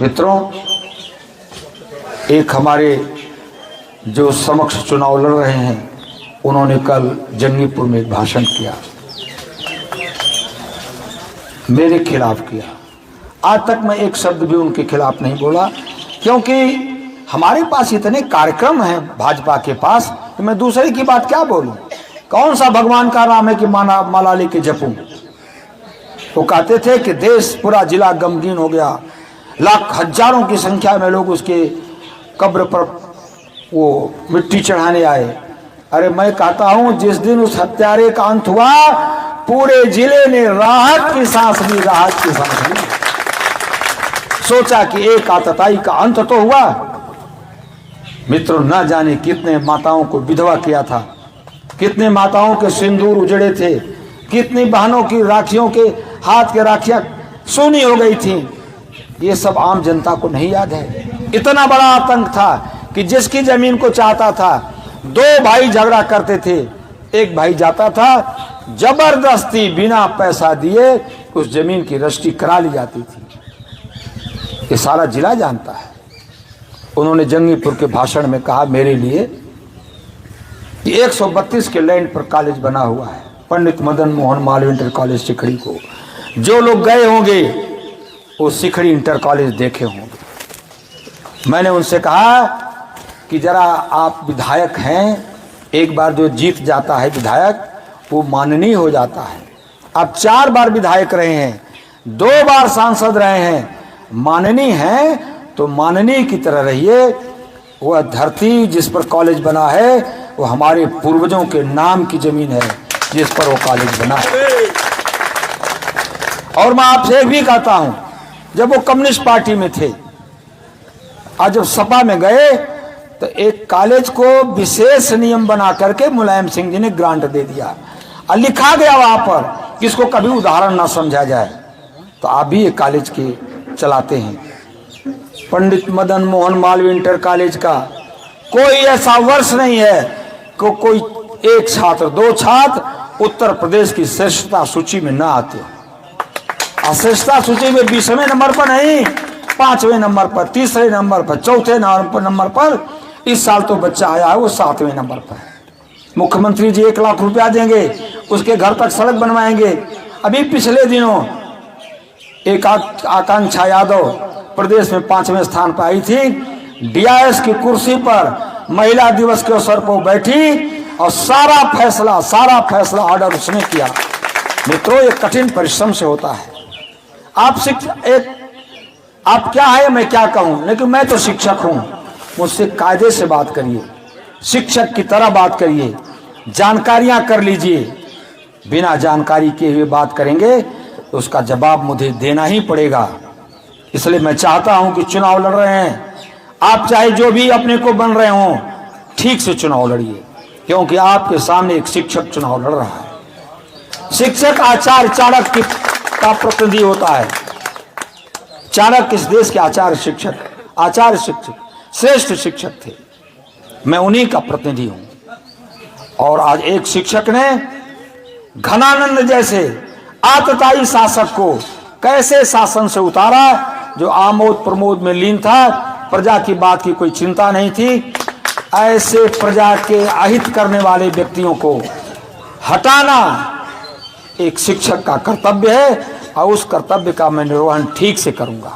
मित्रों, एक हमारे जो समक्ष चुनाव लड़ रहे हैं, उन्होंने कल जंगीपुर में एक भाषण किया, मेरे खिलाफ किया। आज तक मैं एक शब्द भी उनके खिलाफ नहीं बोला, क्योंकि हमारे पास इतने कार्यक्रम हैं भाजपा के पास कि मैं दूसरे की बात क्या बोलूं। कौन सा भगवान का नाम है कि माला लेके जपूं। वो कहते थे कि देश पूरा जिला गमगीन हो गया, लाख हजारों की संख्या में लोग उसके कब्र पर वो मिट्टी चढ़ाने आए। अरे मैं कहता हूं, जिस दिन उस हत्यारे का अंत हुआ, पूरे जिले ने राहत की सांस ली, राहत की सांस ली। सोचा कि एक आतताई का अंत तो हुआ। मित्रों, न जाने कितने माताओं को विधवा किया था, कितने माताओं के सिंदूर उजड़े थे, कितनी बहनों की राखियों के हाथ के राखियां सोनी हो गई थी। ये सब आम जनता को नहीं याद है। इतना बड़ा आतंक था कि जिसकी जमीन को चाहता था, दो भाई झगड़ा करते थे, एक भाई जाता था, जबरदस्ती बिना पैसा दिए उस जमीन की रजिस्ट्री करा ली जाती थी। ये सारा जिला जानता है। उन्होंने जंगीपुर के भाषण में कहा, मेरे लिए 132 के लैंड पर कॉलेज बना हुआ है, पंडित मदन मोहन मालवीय इंटर कॉलेज सिखड़ी को। जो लोग गए होंगे वो सिखड़ी इंटर कॉलेज देखे होंगे। मैंने उनसे कहा कि जरा आप विधायक हैं, एक बार जो जीत जाता है विधायक वो माननीय हो जाता है। आप 4 बार विधायक रहे हैं, 2 बार सांसद रहे हैं, माननीय हैं तो माननीय की तरह रहिए। वह धरती जिस पर कॉलेज बना है वो हमारे पूर्वजों के नाम की जमीन है जिस पर वो कॉलेज बना है। और मैं आपसे एक भी कहता हूं, जब वो कम्युनिस्ट पार्टी में थे और जब सपा में गए तो एक कॉलेज को विशेष नियम बना करके मुलायम सिंह जी ने ग्रांट दे दिया और लिखा गया वहां पर कि इसको कभी उदाहरण ना समझा जाए। तो आप भी एक कॉलेज के चलाते हैं। पंडित मदन मोहन मालवीय इंटर कॉलेज का कोई ऐसा वर्ष नहीं है कि कोई एक छात्र 2 छात्र उत्तर प्रदेश की श्रेष्ठता सूची में ना आते। श्रेष्ठता सूची में 20वें नंबर पर नहीं, 5वें नंबर पर, 3रे नंबर पर, 4थे नंबर पर। इस साल तो बच्चा आया है वो 7वें नंबर पर। मुख्यमंत्री जी 1 लाख रुपया देंगे, उसके घर तक सड़क बनवाएंगे। अभी पिछले दिनों एक आकांक्षा यादव प्रदेश में 5वें स्थान पर आई थी, डीआईएस की कुर्सी पर महिला दिवस के अवसर पर बैठी और सारा फैसला ऑर्डर उसने किया। मित्रों, ये कठिन परिश्रम से होता है। आप क्या है मैं क्या कहूं, लेकिन मैं तो शिक्षक हूं। मुझसे कायदे से बात करिए, शिक्षक की तरह बात करिए, जानकारियां कर लीजिए। बिना जानकारी के हुए बात करेंगे तो उसका जवाब मुझे देना ही पड़ेगा। इसलिए मैं चाहता हूं कि चुनाव लड़ रहे हैं, आप चाहे जो भी अपने को बन रहे हों, ठीक से चुनाव लड़िए, क्योंकि आपके सामने एक शिक्षक चुनाव लड़ रहा है। शिक्षक आचार्य चाणक्य का प्रतिनिधि होता है। चाणक्य इस देश के आचार्य शिक्षक श्रेष्ठ शिक्षक थे। मैं उन्हीं का प्रतिनिधि हूं। और आज एक शिक्षक ने घनानंद जैसे आतताई शासक को कैसे शासन से उतारा, जो आमोद प्रमोद में लीन था, प्रजा की बात की कोई चिंता नहीं थी। ऐसे प्रजा के अहित करने वाले व्यक्तियों को हटाना एक शिक्षक का कर्तव्य है और उस कर्तव्य का मैं निर्वहन ठीक से करूंगा।